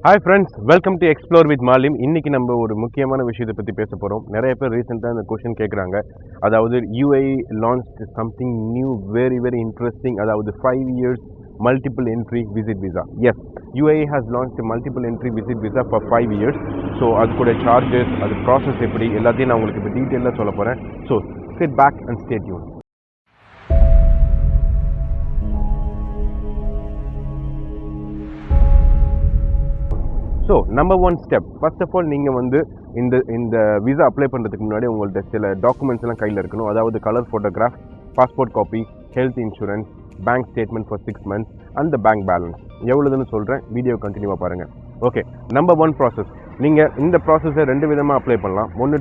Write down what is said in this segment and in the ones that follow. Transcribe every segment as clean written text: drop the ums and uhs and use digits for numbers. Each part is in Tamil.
Hi friends, welcome to Explore with Malim. இன்னைக்கு நம்ம ஒரு முக்கியமான விஷயத்தை பத்தி பேச போறோம். நிறைய பேர் ரீசன்ட்டா இந்த क्वेश्चन கேக்குறாங்க. அதாவது UAE launched something new very interesting. அதாவது 5 years multiple entry visit visa. Yes, UAE has launched a multiple entry visit visa for 5 years. So அதுக்குடைய charges, அது process எப்படி எல்லாத்தையும் நான் உங்களுக்கு இப்ப டீடைலா சொல்ல போறேன். So sit back and stay tuned. So number one step first of all நீங்கள் வந்து இந்த விசா அப்ளை பண்ணுறதுக்கு முன்னாடி உங்கள்ட்ட சில டாக்குமெண்ட்ஸ் எல்லாம் கையில் இருக்கணும். அதாவது colour photograph, passport copy, health insurance, bank statement for 6 months அந்த பேங்க் பேலன்ஸ் எவ்வளோதுன்னு சொல்கிறேன். வீடியோ கண்டினியூவாக பாருங்கள். Okay, number one process. நீங்கள் இந்த ப்ராசஸை 2 விதமாக அப்ளை பண்ணலாம். ஒன்று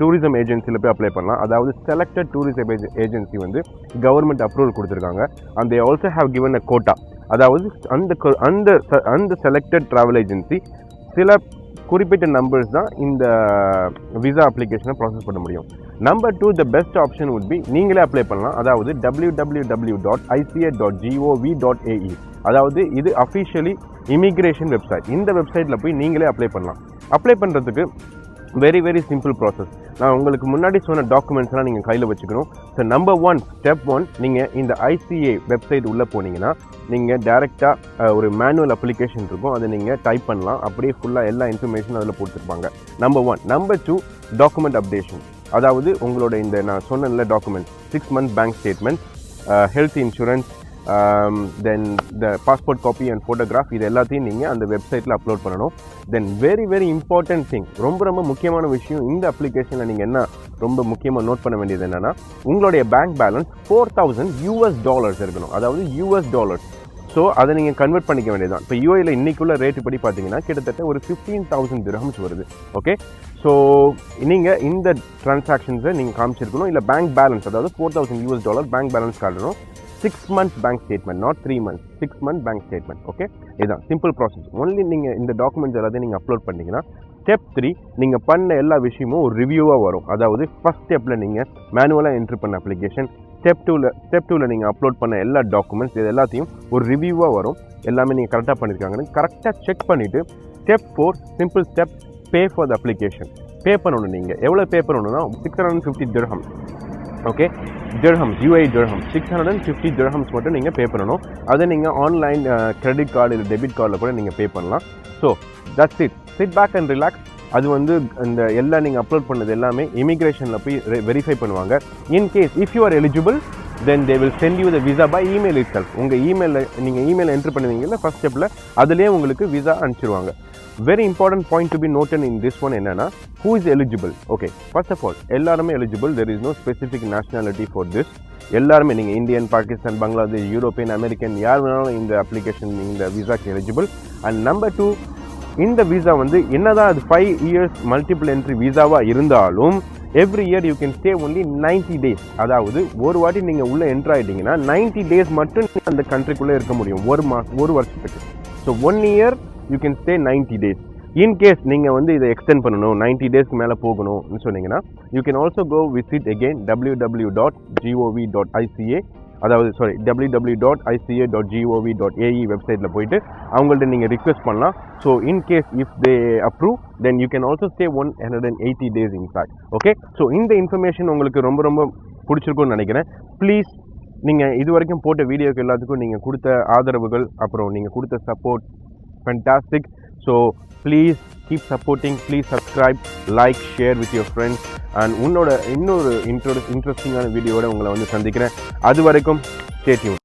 டூரிசம் ஏஜென்சியில் போய் அப்ளை பண்ணலாம். அதாவது செலக்டட் டூரிசம் ஏஜென்சி வந்து கவர்மெண்ட் அப்ரூவல் கொடுத்துருக்காங்க. And they also have given a quota. அதாவது அந்த செலக்டட் ட்ராவல் ஏஜென்சி சில குறிப்பிட்ட நம்பர்ஸ் தான் இந்த விசா அப்ளிகேஷனை ப்ராசஸ் பண்ண முடியும். Number 2, the best option would be நீங்களே அப்ளை பண்ணலாம். அதாவது www.ica.gov.ae. அதாவது இது அஃபிஷியலி இமிக்ரேஷன் வெப்சைட். இந்த வெப்சைட்டில் போய் நீங்களே அப்ளை பண்ணலாம். அப்ளை பண்ணுறதுக்கு வெரி சிம்பிள் ப்ராசஸ். நான் உங்களுக்கு முன்னாடி சொன்ன டாக்குமெண்ட்ஸ்லாம் நீங்கள் கையில் வச்சுக்கணும். ஸோ நம்பர் ஒன், ஸ்டெப் 1, நீங்கள் இந்த ICA வெப்சைட் உள்ளே போனீங்கன்னா நீங்கள் டேரெக்டாக ஒரு மேனுவல் அப்ளிகேஷன் இருக்கும். அதை நீங்கள் டைப் பண்ணலாம். அப்படியே ஃபுல்லாக எல்லா இன்ஃபர்மேஷனும் அதில் போட்டுருப்பாங்க. நம்பர் 1. Number 2, document updation. அதாவது உங்களோட இந்த நான் சொன்ன document 6 month bank statement, health insurance, then the passport copy and photograph, இது எல்லாத்தையும் நீங்கள் அந்த வெப்சைட்டில் அப்லோட் பண்ணணும். தென் வெரி இம்பார்ட்டன்ட் திங், ரொம்ப முக்கியமான விஷயம் இந்த அப்ளிகேஷனில் நீங்கள் என்ன ரொம்ப முக்கியமாக நோட் பண்ண வேண்டியது என்னென்னா, உங்களுடைய பேங்க் பேலன்ஸ் $4,000 இருக்கணும். அதாவது $. ஸோ அதை நீங்கள் கன்வெர்ட் பண்ணிக்க வேண்டியது தான். இப்போ UAEல இன்னைக்குள்ள ரேட்டு படி பார்த்தீங்கன்னா கிட்டத்தட்ட ஒரு 15,000 dirhams வருது. ஓகே, ஸோ நீங்கள் இந்த டிரான்சாக்ஷன்ஸை நீங்கள் காமிச்சிருக்கணும். இல்லை பேங்க் பேலன்ஸ், அதாவது $4,000 பேங்க் பேலன்ஸ் காட்டணும். 6 months bank statement, not 3 months, 6 month bank statement. Okay, இதுதான் சிம்பிள் ப்ராசஸ். ஒன்லி நீங்கள் இந்த டாக்குமெண்ட்ஸ் எல்லாத்தையும் நீங்கள் அப்லோட் பண்ணிங்கன்னா ஸ்டெப் 3, நீங்கள் பண்ண எல்லா விஷயமும் ஒரு ரிவ்யூவாக வரும். அதாவது ஃபஸ்ட் ஸ்டெப்பில் நீங்கள் மேனுவலாக என்ட்ரி பண்ண அப்ளிகேஷன், ஸ்டெப் 2ல நீங்கள் அப்லோட் பண்ண எல்லா டாக்குமெண்ட்ஸ் இது எல்லாத்தையும் ஒரு ரிவ்யூவாக வரும். எல்லாமே நீங்கள் கரெக்டாக பண்ணியிருக்காங்கன்னு கரெக்டாக செக் பண்ணிவிட்டு step 4, simple step, pay for the application. Pay பண்ணணும். நீங்கள் எவ்வளோ பே பண்ணணும்னா 650 dirhams. Okay, dirhams, UAE dirhams, 650 dirhams மட்டும் நீங்கள் பே பண்ணணும். அதை நீங்கள் ஆன்லைன் கிரெடிட் கார்டு இல்லை டெபிட் கார்டில் கூட நீங்கள் பே பண்ணலாம். So that's it. Sit back and relax. அது வந்து இந்த எல்லாம் நீங்கள் அப்லோட் பண்ணது எல்லாமே இமிக்ரேஷனில் போய் வெரிஃபை பண்ணுவாங்க. In case if you are eligible, then they will send you the visa by email itself. உங்கள் நீங்கள் இமெயில் என்ட்ரு பண்ணுவீங்கல்ல ஃபர்ஸ்ட் ஸ்டெப்பில், அதுலேயே உங்களுக்கு விசா அனுப்பிச்சிருவாங்க. Very important point to be noted in this one என்னன்னா, who is eligible. Okay, first of all எல்லாருமே eligible. There is no specific nationality for this. எல்லாருமே நீங்கள் Indian, Pakistan, Bangladesh, European, American யார் வேணாலும் இந்த அப்ளிகேஷன் இந்த விசாக்கு எலிஜிபிள். அண்ட் நம்பர் 2, இந்த விசா வந்து என்னதான் அது 5 years மல்டிபிள் என்ட்ரி விசாவாக இருந்தாலும் every year you can stay only 90 days. அதாவது ஒரு வாட்டி நீங்கள் உள்ளே என்ட்ரு ஆகிட்டீங்கன்னா 90 days மட்டும் அந்த கண்ட்ரிக்குள்ளே இருக்க முடியும். ஒரு வருஷத்துக்கு. So 1 year you can stay 90 days. In case நீங்கள் வந்து இதை எக்ஸ்டெண்ட் பண்ணணும், 90 daysக்கு மேலே போகணும்னு சொன்னீங்கன்னா you can also go visit again www.gov.ica. அதாவது www.ica.gov.ae வெப்சைட்டில் போயிட்டு அவங்கள்ட்ட நீங்கள் ரிக்வெஸ்ட் பண்ணலாம். So in case if they approve, then you can also stay 180 days in fact. Okay, so இந்த இன்ஃபர்மேஷன் உங்களுக்கு ரொம்ப பிடிச்சிருக்கும்னு நினைக்கிறேன். ப்ளீஸ் நீங்கள் இது வரைக்கும் போட்ட வீடியோக்கு எல்லாத்துக்கும் நீங்கள் கொடுத்த ஆதரவுகள், அப்புறம் நீங்கள் கொடுத்த support fantastic. So please keep supporting. Please subscribe, like, share with your friends. And இன்னொரு இன்ட்ரெஸ்டிங்கான வீடியோவோட உங்களை வந்து சந்திக்கிறேன். அது வரைக்கும் ஸ்டே டியூன்.